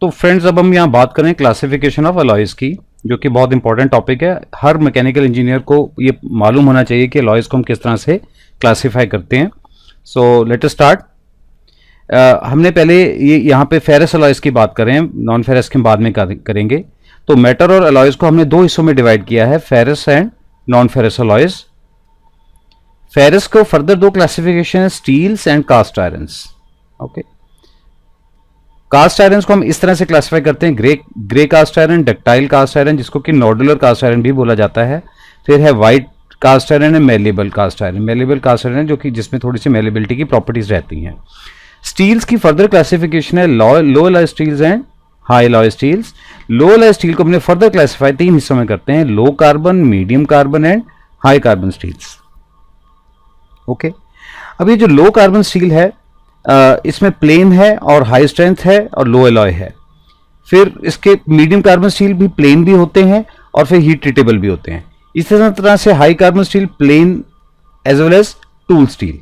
तो फ्रेंड्स, अब हम यहाँ बात करें क्लासिफिकेशन ऑफ अलॉयज की, जो कि बहुत इंपॉर्टेंट टॉपिक है। हर मैकेनिकल इंजीनियर को ये मालूम होना चाहिए कि अलॉयज को हम किस तरह से क्लासीफाई करते हैं। So let us start. हमने पहले ये यहाँ पे फेरस अलॉयज की बात करें, नॉन फेरस के बाद में करेंगे। तो मेटल और अलॉयज को हमने दो हिस्सों में डिवाइड किया है, ferrous and non ferrous alloys. Ferrous को फर्दर दो क्लासिफिकेशन है, steels and cast irons. Okay, cast iron को हम इस तरह से क्लासिफाई करते हैं, grey cast iron, ductile cast iron, जिसको कि नॉडुलर कास्ट आयरन भी बोला जाता है। फिर है वाइट कास्ट आयरन है, malleable cast iron. Malleable cast iron जो कि जिसमें थोड़ी सी मेलेबिलिटी की प्रॉपर्टीज रहती हैं। स्टील्स की फर्दर क्लासिफिकेशन है low alloy steels and high alloy steels. Low alloy steel को हमने फर्दर क्लासिफाई तीन हिस्सों में करते हैं, low carbon, medium carbon and high carbon steels. Okay, अब ये जो लो कार्बन स्टील है, इसमें प्लेन है और हाई स्ट्रेंथ है और लो एलॉय है। फिर इसके मीडियम कार्बन स्टील भी प्लेन भी होते हैं और फिर हीट ट्रीटेबल भी होते हैं। इसी तरह से high carbon steel plain as well as tool steel.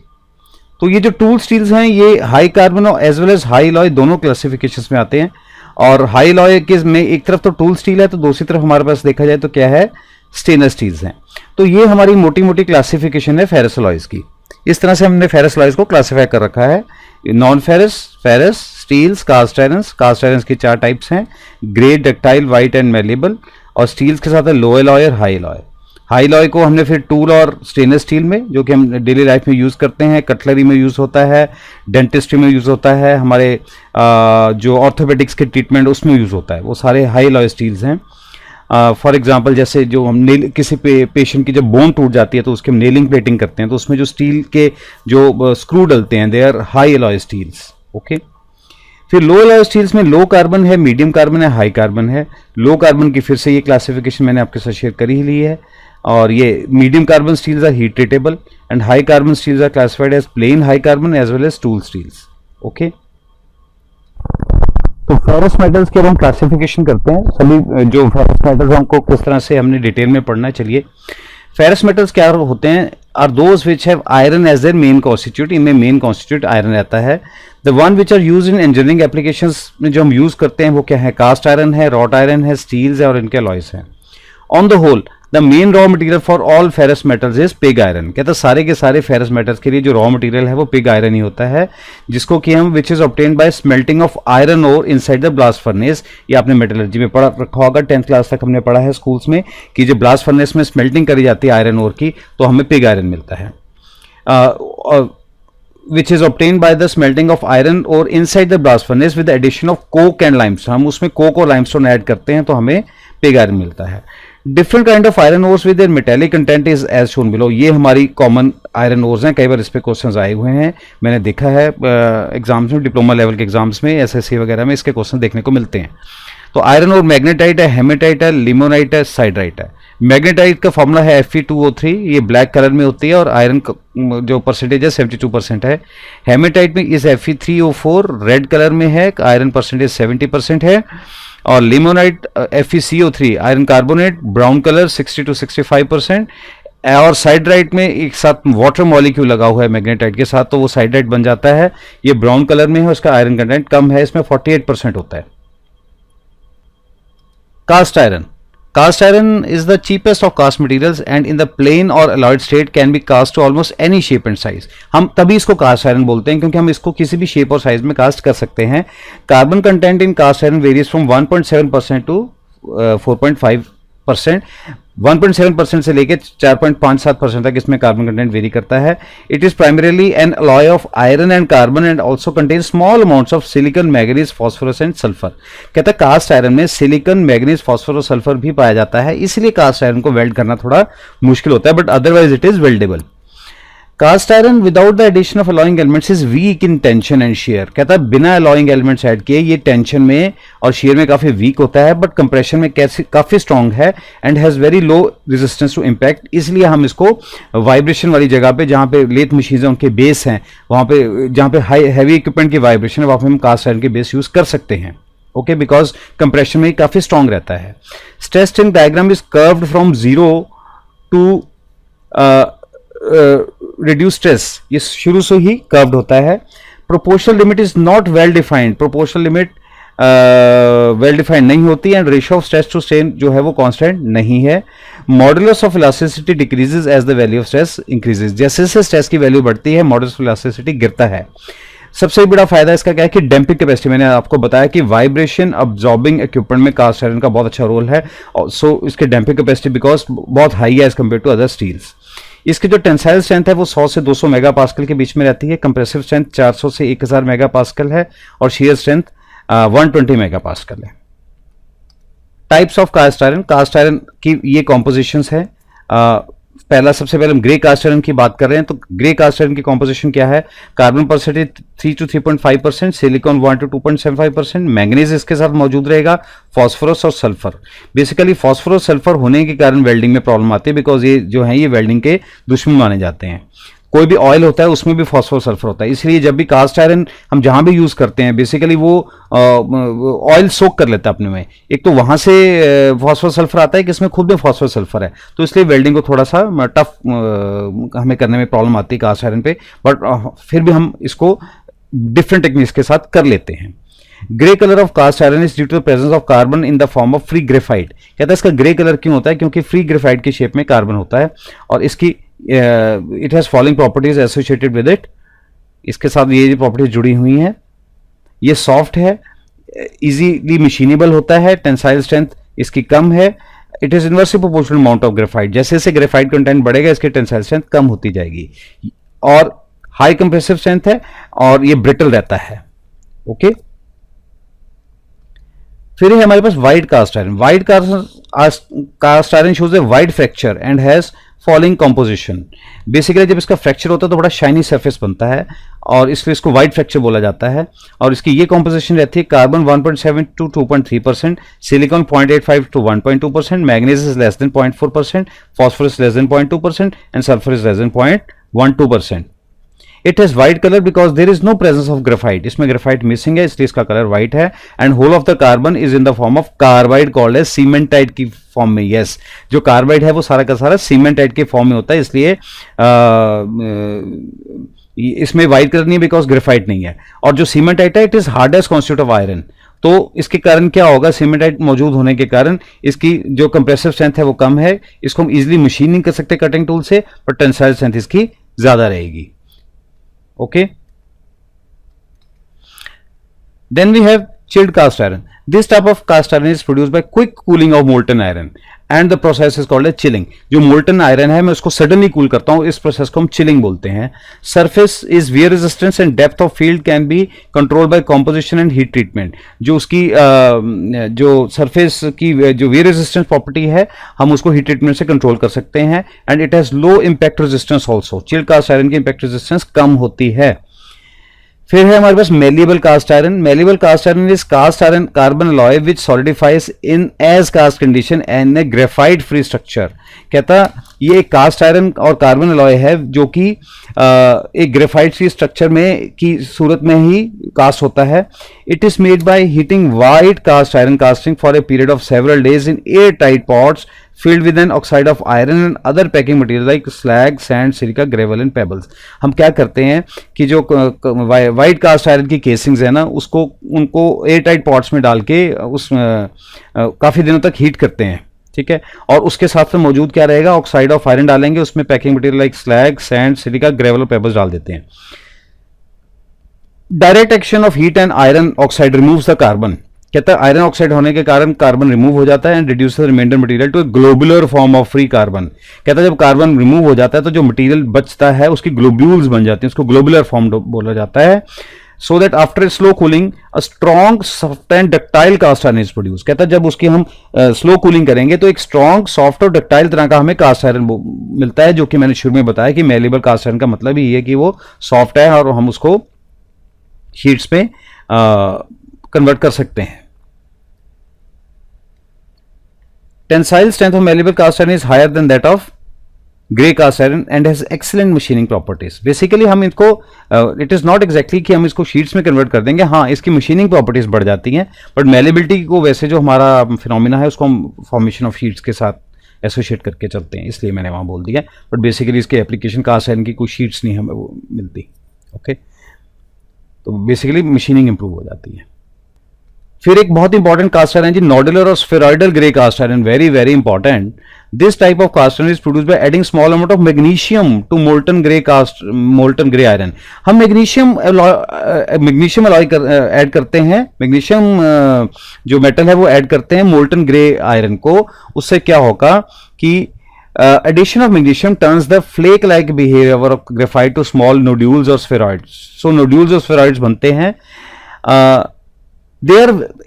तो ये जो टूल स्टील्स हैं ये हाई कार्बन और as well as high alloy दोनों क्लासिफिकेशंस में आते हैं। और हाई एलॉय के में एक तरफ तो टूल स्टील है, तो दूसरी तरफ हमारे पास देखा जाए तो क्या है, स्टेनलेस स्टील्स हैं। तो ये हमारी मोटी मोटी क्लासिफिकेशन है फेरस अलॉयज की। इस तरह से हमने फेरस अलॉयज को क्लासिफाई कर रखा है, non ferrous, ferrous, steels, cast irons. Cast irons की चार टाइप्स हैं, grey, ductile, white and malleable. और स्टील्स के साथ है लो एलॉय और हाई एलॉय। हाई एलॉय को हमने फिर टूल और स्टेनलेस स्टील में, जो कि हम डेली लाइफ में यूज़ करते हैं, कटलरी में यूज़ होता है, डेंटिस्ट्री में यूज़ होता है, हमारे जो ऑर्थोपेडिक्स के ट्रीटमेंट उसमें यूज़ होता है, वो सारे हाई एलॉय स्टील्स हैं। फॉर एग्जांपल जैसे जो हम किसी पेशेंट की जब बोन टूट जाती है तो उसके हम नेलिंग प्लेटिंग करते हैं, तो उसमें जो स्टील के जो स्क्रू डलते हैं, they are high alloy steels. Okay, फिर लो एलॉय स्टील्स में लो कार्बन है, मीडियम कार्बन है, हाई कार्बन है। लो कार्बन की फिर से ये क्लासिफिकेशन मैंने आपके साथ शेयर कर ही ली है। और ये medium carbon steels are heat treatable and high carbon steels are classified as plain high carbon as well as tool steels. Okay, तो फेरस मेटल्स की अब हम क्लासिफिकेशन करते हैं। सभी जो फेरस मेटल्स हमको किस तरह से हमने डिटेल में पढ़ना है, चलिए। फेरस मेटल्स क्या होते हैं, are those which have iron as their main constitute. इनमें मेन कॉन्स्टिट्यूट आयरन रहता है। The one which are use in engineering applications में जो हम यूज करते हैं वो क्या है, कास्ट आयरन है, रॉट आयरन है, स्टील्स है और इनके अलॉयज हैं। On the whole the main raw material for all ferrous metals is pig iron. कहते हैं सारे के सारे फेरस मेटल्स के लिए जो रॉ मटेरियल है वो पिग आयरन ही होता है, जिसको कि हम which is obtained by smelting of iron ore inside the blast furnace. ये आपने मेटलर्जी में पढ़ा रखा होगा, 10th क्लास तक हमने पढ़ा है स्कूल्स में कि जब ब्लास्ट फर्नेस में स्मेल्टिंग करी जाती है आयरन ओर की तो हमें पिग आयरन मिलता है, which is obtained by the smelting of iron ore inside the blast furnace with the addition of coke and limestone। हम उसमें कोक और लाइमस्टोन ऐड करते हैं तो हमें पिग आयरन मिलता है। Different kind of iron ores with their metallic content is as shown below. ये हमारी कॉमन आयरन ओर्स हैं, कई बार इस पे क्वेश्चंस आए हुए हैं, मैंने देखा है एग्जाम्स में, डिप्लोमा लेवल के एग्जाम्स में, एसएससी वगैरह में इसके क्वेश्चन देखने को मिलते हैं। तो आयरन और मैग्नेटाइट है, हेमेटाइट है, लिमोनाइट है, साइड्राइट है। मैग्नेटाइट का फॉर्मूला है Fe2O3, ये ब्लैक कलर में होती है और आयरन जो परसेंटेज है 72% है। हेमेटाइट में इस Fe3O4 रेड कलर में है, आयरन परसेंटेज 70% है। और limonite FeCO3 iron carbonate brown colour 60 to 65%। और साइड्राइट में एक साथ वाटर मॉलिक्यूल लगा हुआ है मैग्नेटाइट के साथ, तो वो साइड्राइट बन जाता है, ये ब्राउन कलर में है, उसका आयरन कंटेंट कम है, इसमें 48% होता है। Cast iron. Cast iron is the cheapest of cast materials and in the plain or alloyed state can be cast to almost any shape and size। हम तभी इसको कास्ट आयरन बोलते हैं क्योंकि हम इसको किसी भी शेप और साइज में कास्ट कर सकते हैं। Carbon content in cast iron varies from 1.7% to 4.5%। 1.7% से लेकर 4.57% तक इसमें कार्बन कंटेंट वेरी करता है। It is primarily N alloy of iron and carbon and also contain small amounts of silicon, manganese, phosphorus and sulphur. कहता है cast iron में silicon, manganese, phosphorus, sulphur भी पाया जाता है, इसलिए कास्ट आयरन को वेल्ड करना थोड़ा मुश्किल होता है, but otherwise it is weldable. Cast iron without the addition of alloying elements is weak in tension and shear. कहता है बिना अलॉइंग एलिमेंट्स ऐड किए ये टेंशन में और शेयर में काफी वीक होता है, बट कंप्रेशन में काफी स्ट्रांग है and has very low resistance to impact. इसलिए हम इसको वाइब्रेशन वाली जगह पे, जहां पे लेथ मशीन उनके बेस हैं, वहां पे जहां पे हाई हैवी इक्विपमेंट की वाइब्रेशन है, वहां पे हम कास्ट आयरन के बेस यूज कर सकते हैं। ओके, बिकॉज कंप्रेशन में काफी स्ट्रांग रहता है। Stress strength diagram is curved from 0 to reduce stress, ये शुरू से ही कर्व्ड होता है। Proportional limit is not well defined. Proportional limit well defined नहीं होती and ratio of stress to strain जो है वो कांस्टेंट नहीं है। Modulus of elasticity decreases as the value of stress increases, जैसे जैसे स्ट्रेस की वैल्यू बढ़ती है मॉडुलस ऑफ इलास्टिसिटी गिरता है। सबसे बड़ा फायदा इसका क्या है कि डैम्पिंग कैपेसिटी, मैंने आपको बताया कि वाइब्रेशन अब्जॉर्बिंग इक्विपमेंट में कास्ट आयरन का बहुत अच्छा रोल है, और सो इसके डैम्पिंग कैपेसिटी बिकॉज बहुत हाई है as compare to other steels. इसकी जो टेंसाइल स्ट्रेंथ है वो 100 से 200 मेगा पास्कल के बीच में रहती है, कंप्रेसिव स्ट्रेंथ 400 से 1000 मेगा पास्कल है, और शियर स्ट्रेंथ 120 मेगा पास्कल है। टाइप्स ऑफ कास्ट आयरन की ये कॉम्पोजिशंस है। पहला, सबसे पहले हम ग्रे कास्ट आयरन की बात कर रहे हैं, तो ग्रे कास्ट आयरन की कॉम्पोजिशन क्या है? Carbon percentage 3 to 3.5%, silicon 1 to 2.75%, manganese इसके साथ मौजूद रहेगा, फॉस्फोरस और सल्फर। बेसिकली फॉस्फोरस सल्फर होने के कारण वेल्डिंग में प्रॉब्लम आती है, बिकॉज ये जो है ये वेल्डिंग के दुश्मन माने जाते हैं। कोई भी ऑयल होता है उसमें भी फॉस्फोरस सल्फर होता है, इसलिए जब भी कास्ट आयरन हम जहां भी यूज करते हैं बेसिकली वो ऑयल सोक कर लेता है अपने में। एक तो वहां से फॉस्फोरस सल्फर आता है कि इसमें खुद में फॉस्फोरस सल्फर है, तो इसलिए वेल्डिंग को थोड़ा सा टफ हमें करने में प्रॉब्लम आती है कास्ट आयरन पे, बट फिर भी हम इसको डिफरेंट टेक्निक्स के साथ कर लेते हैं। Grey colour of cast iron is due to the presence of carbon in the form of free graphite. कहता है इसका ग्रे कलर क्यों होता है? क्योंकि फ्री ग्रेफाइट की शेप में कार्बन होता है, और इसकी it has following properties associated with it. इसके साथ ये प्रॉपर्टीज जुड़ी हुई हैं। ये सॉफ्ट है, इजीली मशीनेबल होता है, टेंसाइल स्ट्रेंथ इसकी कम है, it is inversely proportional amount of graphite. जैसे जैसे ग्रेफाइट कंटेंट बढ़ेगा इसकी टेंसाइल स्ट्रेंथ कम होती जाएगी, और हाई कंप्रेसिव स्ट्रेंथ है, और ये ब्रिटल रहता है। ओके, फिर है हमारे पास white cast iron. White cast iron shows a white fracture and has following composition. Basically जब इसका फ्रैक्चर होता है तो बड़ा शाइनी सरफेस बनता है, और इसलिए इसको वाइट फ्रैक्चर बोला जाता है। और इसकी ये कॉम्पोजिशन रहती है, carbon 1.7 to 2.3%, silicon 0.85 to 1.2%, manganese is less than 0.4%, phosphorus less than 0.2%, and sulphur is less than 0.12%। It has white colour because there is no presence of graphite. इसमें ग्रेफाइट मिसिंग है, इसलिए इसका कलर व्हाइट है, and whole of the carbon is in the form of carbide called as cementite की form में। Yes, जो carbide है वो सारा का सारा सीमेंटाइट के फॉर्म में होता है, इसलिए इसमें व्हाइट कलर नहीं है बिकॉज ग्रेफाइट नहीं है। और जो सीमेंटाइट है it is hardest constitute of iron, तो इसके कारण क्या होगा? सीमेंटाइट मौजूद होने के कारण इसकी जो कंप्रेसिव स्ट्रेंथ है वो कम है, इसको हम इजिली मशीन नहीं कर सकते कटिंग टूल से, पर टेंसाइल स्ट्रेंथ इसकी ज्यादा रहेगी। Okay, then we have chilled cast iron. This type of cast iron is produced by quick cooling of molten iron and the process is called as chilling. जो molten iron है मैं उसको suddenly cool करता हूँ, इस process को हम chilling बोलते हैं। Surface is wear resistance and depth of field can be controlled by composition and heat treatment. जो उसकी जो surface की जो wear resistance property है हम उसको heat treatment से control कर सकते हैं, and it has low impact resistance also. chilled cast iron की impact resistance कम होती है। फिर है हमारे पास malleable cast iron. Malleable cast iron is cast iron carbon alloy which solidifies in as cast condition and a graphite free structure. कहता ये cast iron और कार्बन अलॉय है जो कि एक ग्रेफाइट फ्री स्ट्रक्चर में की सूरत में ही कास्ट होता है। It is made by heating white cast iron casting for a period of several days in air tight pots filled with an oxide of iron and other packing materials like slag, sand, silica, gravel and pebbles. हम क्या करते हैं कि जो white cast iron की casings है ना उसको उनको एयर टाइट पॉट्स में डाल के उस काफ़ी दिनों तक हीट करते हैं, ठीक है। और उसके साथ में मौजूद क्या रहेगा? ऑक्साइड ऑफ आयरन डालेंगे, उसमें packing material like slag, sand, silica, gravel और पेबल्स डाल देते हैं। Direct action of heat and iron oxide removes the carbon. कहता है आयरन ऑक्साइड होने के कारण कार्बन रिमूव हो जाता है and reduce the reminder material to a globular form of free carbon. कहता है जब कार्बन रिमूव हो जाता है तो जो मटेरियल बचता है उसकी ग्लोब्यूल्स बन जाती हैं, उसको ग्लोबुलर फॉर्म बोला जाता है। So that after slow cooling a strong soft and ductile cast iron is produce. कहता है जब उसकी हम स्लो कूलिंग करेंगे तो एक स्ट्रॉन्ग सॉफ्ट और डक्टाइल तरह का हमें कास्ट आयरन मिलता है, जो कि मैंने शुरू में बताया कि मेलिएबल कास्ट आयरन का मतलब ही है कि वो सॉफ्ट है और हम उसको शीट्स पे कन्वर्ट कर सकते हैं। Tensile strength of malleable cast iron is higher than that of grey cast iron and has excellent machining properties. Basically हम इसको it is not exactly कि हम इसको शीट्स में कन्वर्ट कर देंगे, हाँ इसकी मशीनिंग प्रॉपर्टीज बढ़ जाती हैं, बट मेलेबिलिटी को वैसे जो हमारा फिनोमिना है उसको हम फॉर्मेशन ऑफ शीट्स के साथ एसोसिएट करके चलते हैं, इसलिए मैंने वहाँ बोल दिया। बट बेसिकली इसके एप्लीकेशन कास्ट आयरन की कोई शीट्स नहीं हमें वो मिलती। ओके, तो बेसिकली मशीनिंग इंप्रूव हो जाती है। फिर एक बहुत इंपॉर्टेंट कास्ट आयरन जी, नॉडुलर और spheroidal grey cast iron, very very important. This type of cast iron is produce by adding small amount of magnesium to molten grey iron. हम magnesium alloy add करते हैं, magnesium जो metal है वो add करते हैं molten grey iron को. उससे क्या होगा कि addition of magnesium turns the flake like behavior of graphite to small nodules or spheroids. So nodules और spheroids बनते हैं.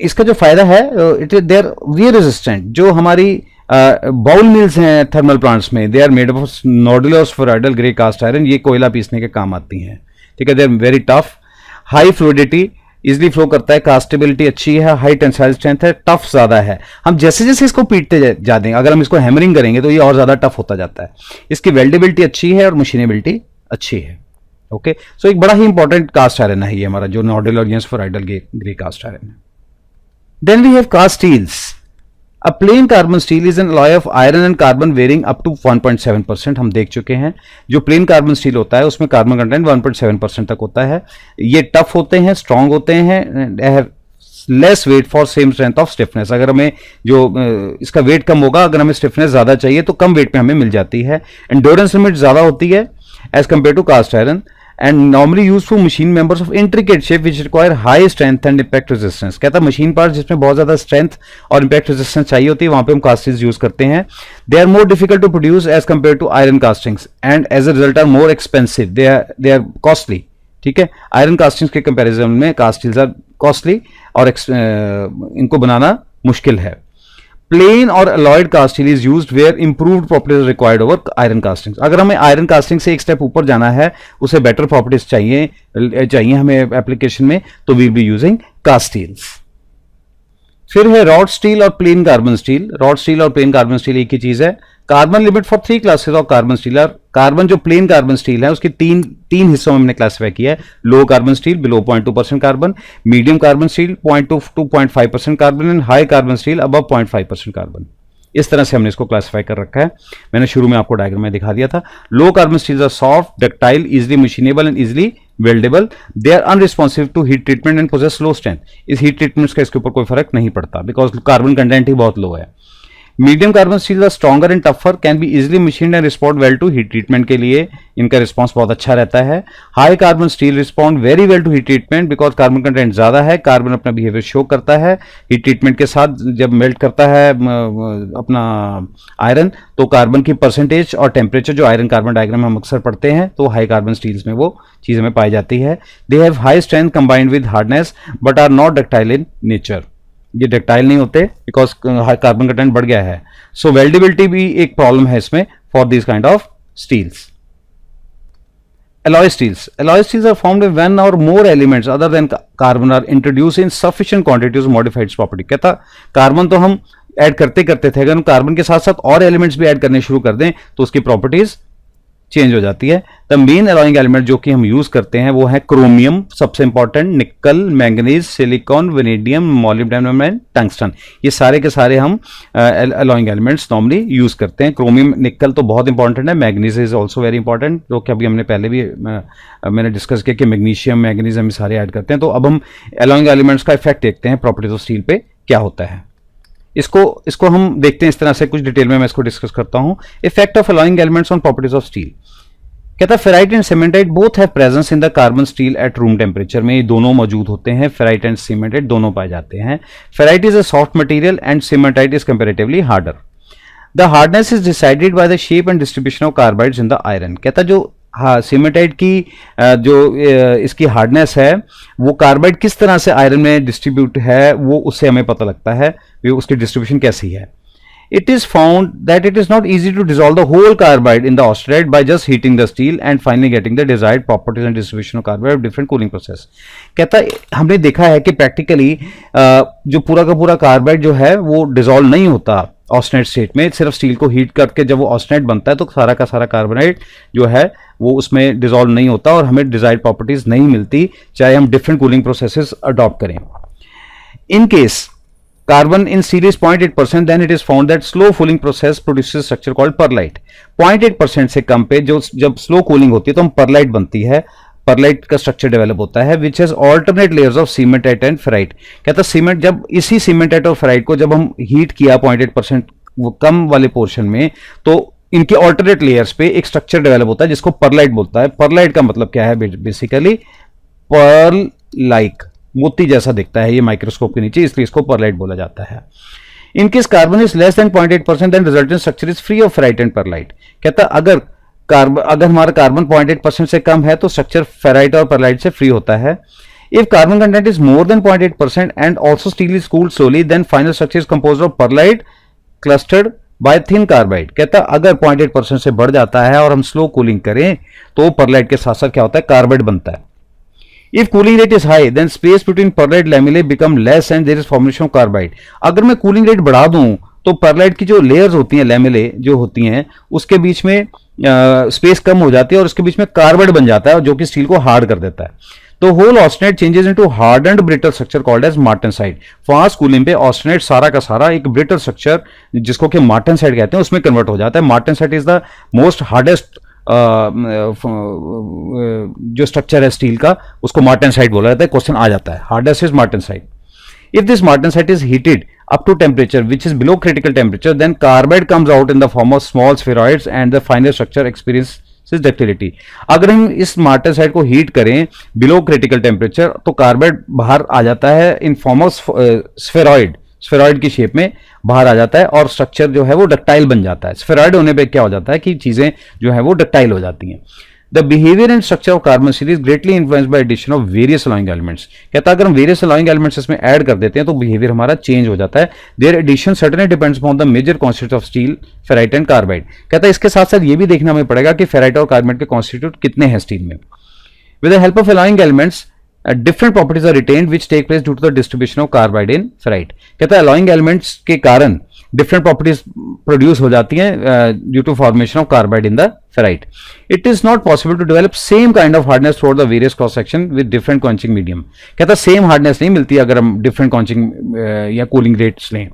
इसका जो फायदा है, दे आर वेरी रेजिस्टेंट. जो हमारी बाउल मिल्स हैं थर्मल प्लांट्स में, they are made of nodular spheroidal grey cast iron. ये कोयला पीसने के काम आती हैं. ठीक है, they are very tough, high fluidity, easily flow करता है, कास्टेबिलिटी अच्छी है, हाई टेंसाइल स्ट्रेंथ है, टफ ज्यादा है. हम जैसे जैसे इसको पीटते जाते हैं, अगर हम इसको हैमरिंग करेंगे तो ये और ज्यादा टफ होता जाता है. इसकी वेल्डेबिलिटी अच्छी है और मशीनेबिलिटी अच्छी है. ओके, सो एक बड़ा ही इंपॉर्टेंट कास्ट आयरन है ये हमारा जो नॉडुलर या स्फेरॉइडल ग्रे कास्ट आयरन है. Then we have cast steels. A plain carbon steel is an alloy of iron and carbon varying up to 1.7%. हम देख चुके हैं. जो प्लेन कार्बन स्टील होता है उसमें कार्बन कंटेंट 1.7% तक होता है. ये टफ होते हैं, स्ट्रांग होते हैं, have less weight for same strength of stiffness. अगर हमें जो इसका वेट कम होगा, अगर हमें स्टिफनेस ज्यादा चाहिए तो कम वेट में हमें मिल जाती है. एंड्योरेंस लिमिट ज्यादा होती है as compare to cast iron, and normally used for machine members of intricate shape which require high strength and impact resistance. कहता है मशीन पार्ट जिसमें बहुत ज्यादा स्ट्रेंथ और इम्पैक्ट रेजिस्टेंस चाहिए होती है, वहां पे हम कास्टिंग्स यूज करते हैं. They are more difficult to produce as compare to iron castings and as a result are more expensive. They are costly. ठीक है, आयरन कास्टिंग्स के कंपैरिजन में कास्ट स्टील्स आर कॉस्टली और इनको बनाना मुश्किल है. प्लेन और alloyed cast steel is used where improved properties required over iron castings. अगर हमें आयरन कास्टिंग से एक स्टेप ऊपर जाना है, उसे बेटर प्रॉपर्टीज चाहिए हमें एप्लीकेशन में, तो we be using cast steels. फिर है रॉड स्टील और plain carbon steel. Rod steel और प्लेन कार्बन स्टील एक ही चीज है. Carbon limit for 3 classes of carbon steel. Carbon जो प्लेन कार्बन स्टील है उसकी तीन हिस्सों में हमने क्लासिफाई किया है. Low carbon steel below 0.2% carbon, medium carbon steel 0.2 to 0.5% carbon and high carbon steel above 0.5% carbon. इस तरह से हमने इसको क्लासिफाई कर रखा है. मैंने शुरू में आपको डायग्राम में दिखा दिया था. Low carbon steels are soft, ductile, easily machinable and easily weldable. They are unresponsive to heat treatment and possess low strength. इस हीट ट्रीटमेंट्स का इसके ऊपर कोई फर्क नहीं पड़ता बिकॉज कार्बन कंटेंट ही बहुत लो है. Medium carbon steel are stronger and tougher, can be easily machined and respond well to heat treatment. के लिए इनका रिस्पॉन्स बहुत अच्छा रहता है. High carbon steel respond very well to heat treatment because carbon content ज्यादा है. कार्बन अपना बिहेवियर शो करता है हीट ट्रीटमेंट के साथ. जब मेल्ट करता है अपना आयरन तो कार्बन की परसेंटेज और टेम्परेचर जो आयरन कार्बन डायग्राम हम अक्सर पढ़ते हैं तो हाई कार्बन स्टील्स में वो चीज हमें पाई जाती है. They have high strength combined with hardness but are not ductile in nature. ये डक्टाइल नहीं होते बिकॉज कार्बन कंटेंट बढ़ गया है. सो वेल्डेबिलिटी भी एक प्रॉब्लम है इसमें for this kind of steels. alloy steels are formed when one or more elements other than carbon are introduced in sufficient quantities to modify its property. कहता carbon तो हम ऐड करते थे, अगर हम कार्बन के साथ साथ और एलिमेंट्स भी ऐड करने शुरू कर दें तो उसकी प्रॉपर्टीज चेंज हो जाती है. द मेन अलॉइंग एलिमेंट जो कि हम यूज करते हैं वो है क्रोमियम सबसे इंपॉर्टेंट, निकल, manganese, silicon, vanadium, molybdenum and tungsten. ये सारे के सारे हम अलॉइंग एलिमेंट्स नॉर्मली यूज करते हैं. क्रोमियम, निकल तो बहुत इंपॉर्टेंट है. Manganese is also very important, जो कि अभी हमने पहले भी मैंने डिस्कस किया कि मैग्नीशियम, मैंगनीज हम सारे ऐड करते हैं. तो अब हम अलॉइंग एलिमेंट्स का इफेक्ट देखते हैं प्रॉपर्टीज ऑफ स्टील पे क्या होता है. इसको हम देखते हैं इस तरह से, कुछ डिटेल में मैं इसको डिस्कस करता हूं. Effect of alloying elements on properties of steel. कहता है ferrite and cementite both have presence in the carbon steel at room temperature. में ये दोनों मौजूद होते हैं. फेराइट एंड सीमेंटाइट दोनों पाए जाते हैं. Ferrite is a soft material and cementite is comparatively harder. The hardness is decided by the shape and distribution of carbides in the iron. कहता जो सीमेंटाइट की जो इसकी हार्डनेस है वो कार्बाइड किस तरह से आयरन में डिस्ट्रीब्यूट है वो उससे हमें पता लगता है उसकी डिस्ट्रीब्यूशन कैसी है. It is found that it is not easy to dissolve the whole carbide in the austenite by just heating the steel and finally getting the desired properties and distribution of carbide of different cooling process. कहता है हमने देखा है कि practically जो पूरा का पूरा कार्बाइड जो है वो डिसॉल्व नहीं होता ऑस्टेनाइट स्टेट में. सिर्फ स्टील को हीट करके जब वो ऑस्टेनाइट बनता है तो सारा का सारा कार्बोनाइट जो है वो उसमें डिसॉल्व नहीं होता और हमें डिजायर्ड प्रॉपर्टीज नहीं मिलती चाहे हम डिफरेंट कूलिंग प्रोसेसेस अडॉप्ट करें. In case carbon in steel is 0.8%, then it is found that slow cooling process produces structure called perlite. 0.8% से कम पे जो जब स्लो कूलिंग होती है तो हम परलाइट बनती है. परलाइट का स्ट्रक्चर डेवलप होता है which has alternate layers of cementite and ferrite. कहता सीमेंट, जब इसी सीमेंटाइट और फेराइट को जब हम हीट किया 0.8% वो कम वाले पोर्शन में, तो इनके ऑल्टरनेट लेयर्स पे एक स्ट्रक्चर डेवलप होता है जिसको परलाइट बोलता है। परलाइट का मतलब क्या है? बेसिकली पर्ल लाइक, मोती जैसा दिखता है ये माइक्रोस्कोप के नीचे, इसलिए इसको परलाइट बोला जाता है। In case carbon is less than 0.8% then resultant structure is free of ferrite and pearlite. कहता अगर हमारा कार्बन 0.8% से कम है तो स्ट्रक्चर फेराइट और परलाइट से फ्री होता है। If carbon content is more than 0.8% and also steel is cooled slowly then final structure is composed of pearlite clustered by thin carbide. कहता अगर 0.8% से बढ़ जाता है और हम स्लो कूलिंग करें तो परलाइट के साथ साथ क्या होता है? कार्बाइड बनता है। If cooling rate is high, then space between perlite lamellae become less and there is formation of carbide. अगर मैं कूलिंग रेट बढ़ा दूं तो परलाइट की जो लेयर्स होती हैं, लैमेले जो होती हैं, उसके बीच में स्पेस कम हो जाती है और उसके बीच में कार्बाइड बन जाता है जो कि स्टील को हार्ड कर देता है। तो whole austenite changes into hardened brittle structure called as martensite. Fast cooling पे ऑस्टेनेट सारा का सारा एक ब्रिटल स्ट्रक्चर जिसको कि मार्टेनसाइट कहते हैं उसमें कन्वर्ट हो जाता है। Martensite is the most hardest जो स्ट्रक्चर है स्टील का, उसको मार्टेनसाइट बोला जाता है। क्वेश्चन आ जाता है, hardest is martensite. If this martensite is heated up to temperature which is below critical temperature, then carbide comes out in the form of small spheroids and the final structure experiences ductility. अगर हम इस martensite को heat करें below critical temperature तो carbide बाहर आ जाता है in form of spheroid की शेप में बाहर आ जाता है और स्ट्रक्चर जो है वो डक्टाइल बन जाता है। स्फेरॉइड होने पे क्या हो जाता है कि चीजें जो है वो डक्टाइल हो जाती हैं। The behaviour and structure of carbon steel is greatly influenced by addition of various alloying elements. कहता है अगर हम वेरियस अलॉइंग एलिमेंट्स इसमें ऐड कर देते हैं तो बिहेवियर हमारा चेंज हो जाता है। Their addition certainly depends upon the major constitute of steel, ferrite and carbide. कहता है इसके साथ साथ ये भी देखना हमें पड़ेगा कि फेराइट और कार्बाइड के कॉन्स्टिट्यूट कितने हैं स्टील में। With the help of alloying elements different properties are retained which take place due to the distribution of carbide in ferrite। कहता है अलॉइंग एलिमेंट्स के कारण डिफरेंट प्रॉपर्टीज प्रोड्यूस हो जाती हैं due to formation of carbide in the ferrite. It is not possible to develop same kind of hardness through the various cross section with different quenching medium. कहता है same hardness नहीं मिलती अगर हम different क्वंचिंग या कूलिंग रेट्स लें।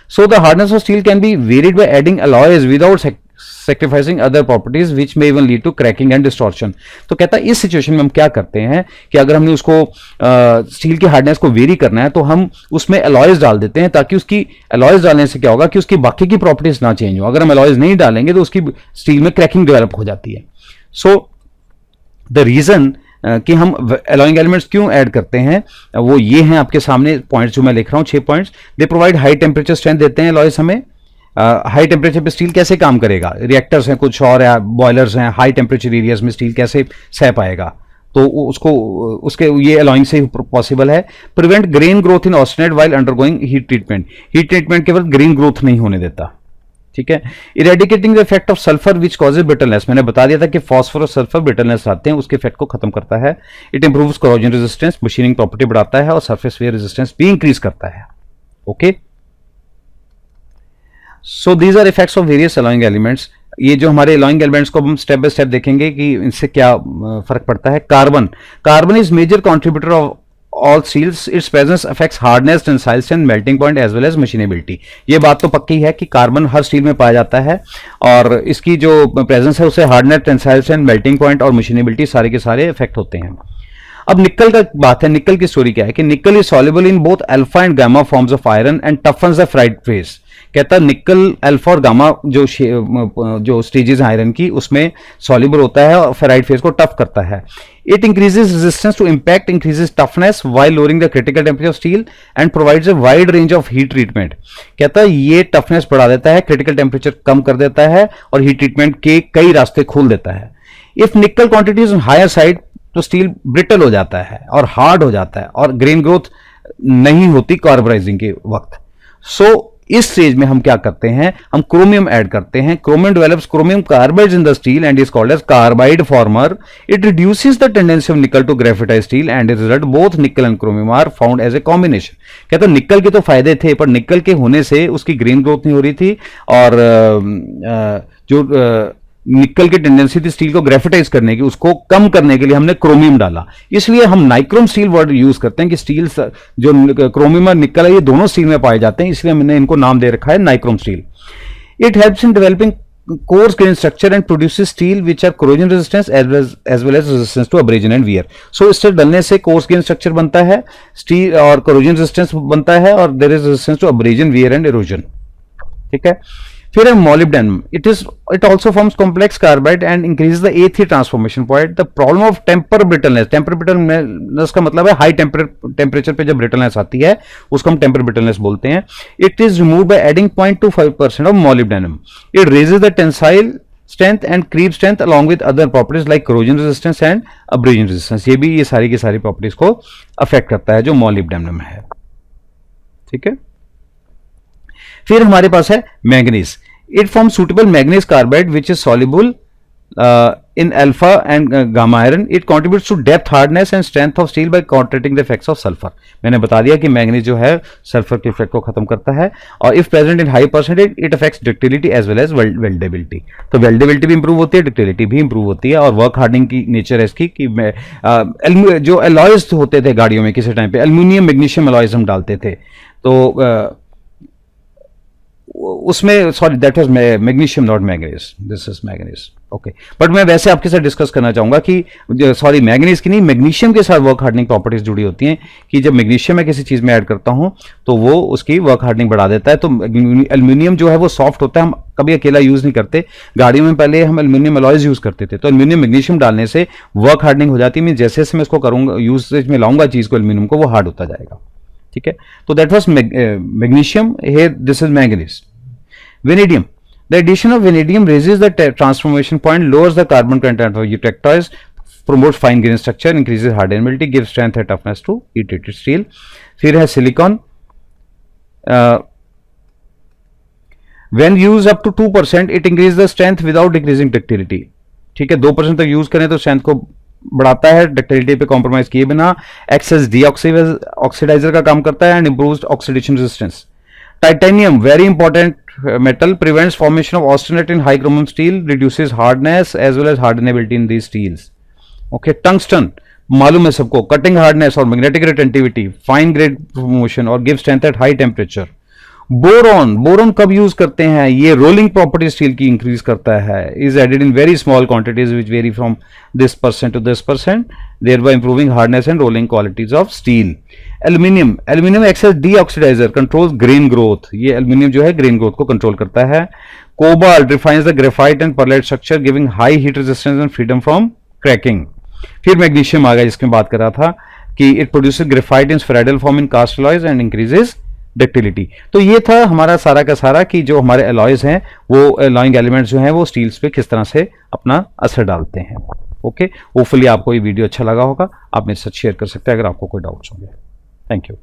So the hardness of steel can be varied by adding alloys without sacrificing other properties which may even lead to cracking and distortion। तो कहता है इस सिचुएशन में हम क्या करते हैं कि अगर हमने उसको स्टील की हार्डनेस को वेरी करना है तो हम उसमें अलॉयज डाल देते हैं ताकि उसकी अलॉयज डालने से क्या होगा कि उसकी बाकी की प्रॉपर्टीज ना चेंज हो। अगर हम अलॉयज नहीं डालेंगे तो उसकी स्टील में क्रैकिंग डेवलप हो जाती है। सो द रीजन कि हम अलॉइंग एलिमेंट्स क्यों ऐड करते हैं वो ये हैं आपके सामने पॉइंट्स जो मैं लिख रहा हूं 6 points. They provide high temperature strength देते हैं अलॉयज हमें। हाई टेम्परेचर पे स्टील कैसे काम करेगा? रिएक्टर्स हैं कुछ और बॉयलर्स हैं, हाई टेम्परेचर एरियाज में स्टील कैसे सह पाएगा? तो उसको उसके ये अलॉइंग से पॉसिबल है। Prevent grain growth in austenite while undergoing heat treatment. Heat treatment केवल ग्रेन ग्रोथ नहीं होने देता। ठीक है। Eradicating the effect of sulphur which causes brittleness. मैंने बता दिया था कि फॉस्फोरस सल्फर ब्रिटलनेस आते हैं, उसके इफेक्ट को खत्म करता है। It improves corrosion resistance, machining property बढ़ाता है और सरफेस वेयर रेजिस्टेंस भी इंक्रीज करता है। Okay, so these are effects of various alloying elements. ये जो हमारे अलॉइंग एलिमेंट्स को हम स्टेप बाय स्टेप देखेंगे कि इनसे क्या फर्क पड़ता है। Carbon is major contributor of all steels. Its presence affects hardness, tensile strength, melting point as well as machinability. ये बात तो पक्की है कि कार्बन हर स्टील में पाया जाता है और इसकी जो प्रेजेंस है उससे hardness, tensile strength, melting point और मशीनेबिलिटी सारे के सारे इफेक्ट होते हैं। अब निकल का बात है। निकल की स्टोरी क्या है कि nickel is soluble in both alpha and gamma forms of iron and toughens the ferrite phase. कहता है निकल अल्फा और गामा जो स्टेजेस आयरन की उसमें सॉल्युबल होता है और फेराइट फेस को टफ करता है। It increases resistance to impact, increases toughness while lowering the critical temperature of steel and provides a wide range of heat treatment. कहता है ये टफनेस बढ़ा देता है, क्रिटिकल टेंपरेचर कम कर देता है और हीट ट्रीटमेंट के कई रास्ते खोल देता है। इफ निकल क्वांटिटी इज हायर साइड तो स्टील ब्रिटल हो जाता है और हार्ड हो जाता है और ग्रेन ग्रोथ नहीं होती कार्बोराइजिंग के वक्त। सो इस स्टेज में हम क्या करते हैं, हम क्रोमियम ऐड करते हैं। Chromium develops chromium carbides in the steel and is called as carbide former. It reduces the tendency of nickel to graphitize steel and is result both nickel and chromium are found as a combination. कहते हैं निकल के तो फायदे थे पर निकल के होने से उसकी ग्रेन ग्रोथ नहीं हो रही थी और जो निकल की टेंडेंसी थी स्टील को ग्रेफाइटाइज करने की, उसको कम करने के लिए हमने क्रोमियम डाला। इसलिए हम नाइक्रोम स्टील वर्ड यूज करते हैं कि स्टील जो क्रोमियम और निकल है ये दोनों स्टील में पाए जाते हैं, इसलिए हमने इनको नाम दे रखा है nichrome steel. It helps in developing coarse grain structure and produces steel which are corrosion resistance as well as resistance to abrasion and wear. So इससे डलने से coarse grain structure बनता है, steel और corrosion resistance बनता है, और there is resistance to abrasion, wear and erosion. ठीक है. फिर है molybdenum. It also forms complex carbide and increases the A3 transformation point. The problem of temper brittleness. Temper brittleness का मतलब है हाई टेम्परेचर पे जब ब्रिटलनेस आती है उसको हम टेम्पर ब्रिटलनेस बोलते हैं. It is removed by adding 0.25% of molybdenum. It raises the tensile strength and creep strength along with other properties like corrosion resistance and abrasion resistance. ये भी ये सारी की सारी प्रॉपर्टीज को अफेक्ट करता है जो molybdenum है. ठीक है. फिर हमारे पास है manganese. It form suitable manganese carbide which is soluble in alpha and gamma iron. It contributes to depth, hardness and strength of steel by countering the effects of sulphur. मैंने बता दिया कि मैंगनीज जो है सल्फर के effect को खत्म करता है, और if present in high percentage it affects ductility as well as weldability. तो वेल्डेबिलिटी भी इंप्रूव होती है, डक्टिलिटी भी इंप्रूव होती है, और वर्क हार्डनिंग की नेचर है इसकी कि जो एलॉयज होते थे गाड़ियों में किसी टाइम पे एल्यूमिनियम मैग्नीशियम एलॉयज हम डालते थे, तो उसमें sorry that was magnesium not manganese, this is manganese. Okay, but मैं वैसे आपके साथ डिस्कस करना चाहूंगा कि सॉरी मैंगनीज की नहीं, मैग्नीशियम के साथ वर्क हार्डनिंग प्रॉपर्टीज जुड़ी होती हैं कि जब मैग्नीशियम मैं किसी चीज में ऐड करता हूं तो वो उसकी वर्क हार्डनिंग बढ़ा देता है. तो एल्यूमिनियम जो है वो सॉफ्ट होता है, हम कभी अकेला यूज नहीं करते. गाड़ियों में पहले हम एल्यूमिनियम अलॉयज यूज करते थे, तो एल्यूमिनियम मैग्नीशियम डालने से वर्क हार्डनिंग हो जाती है. जैसे जैसे मैं इसको करूंगा यूजेज में लाऊंगा चीज को एल्यूमिनियम को, वो हार्ड होता जाएगा. ठीक है, तो that was magnesium, here this is manganese. Vanadium. The addition of vanadium raises the transformation point, lowers the carbon content of eutectoids, promotes fine grain structure, increases hardenability, gives strength and toughness to heat-treated steel. फिर है silicon. When used up to 2%, it increases the strength without decreasing ductility. ठीक है, 2% तक use करें तो strength को बढ़ाता है, डक्टिलिटी पे कॉम्प्रोमाइज किए बिना. एक्सेस डीऑक्सीडाइजर का काम करता है and improves oxidation resistance. Titanium, very important metal, prevents formation of austenite in high chromium steel, reduces hardness as well as hardenability in these steels. Okay, tungsten, मालूम है सबको, cutting hardness और magnetic retentivity, fine grade motion और give strength at high temperature. Boron कब use करते हैं? ये rolling property steel की इंक्रीज करता है. Is added in very small quantities which vary from this % to this %, thereby improving hardness and rolling qualities of steel. Aluminium acts as deoxidizer, controls grain growth. ये aluminium जो है grain growth को control करता है. Cobalt refines the graphite and pearlite structure, giving high heat resistance and freedom from cracking. फिर magnesium आ गया जिसकी बात कर रहा था कि it produces graphite in spheroidal form in cast alloys and increases ductility. तो ये था हमारा सारा का सारा कि जो हमारे अलॉयज हैं वो अलॉइंग एलिमेंट्स जो हैं वो स्टील्स पे किस तरह से अपना असर डालते हैं. ओके, होपफुली आपको ये वीडियो अच्छा लगा होगा. आप मेरे साथ शेयर कर सकते हैं अगर आपको कोई डाउट्स होंगे. Thank you.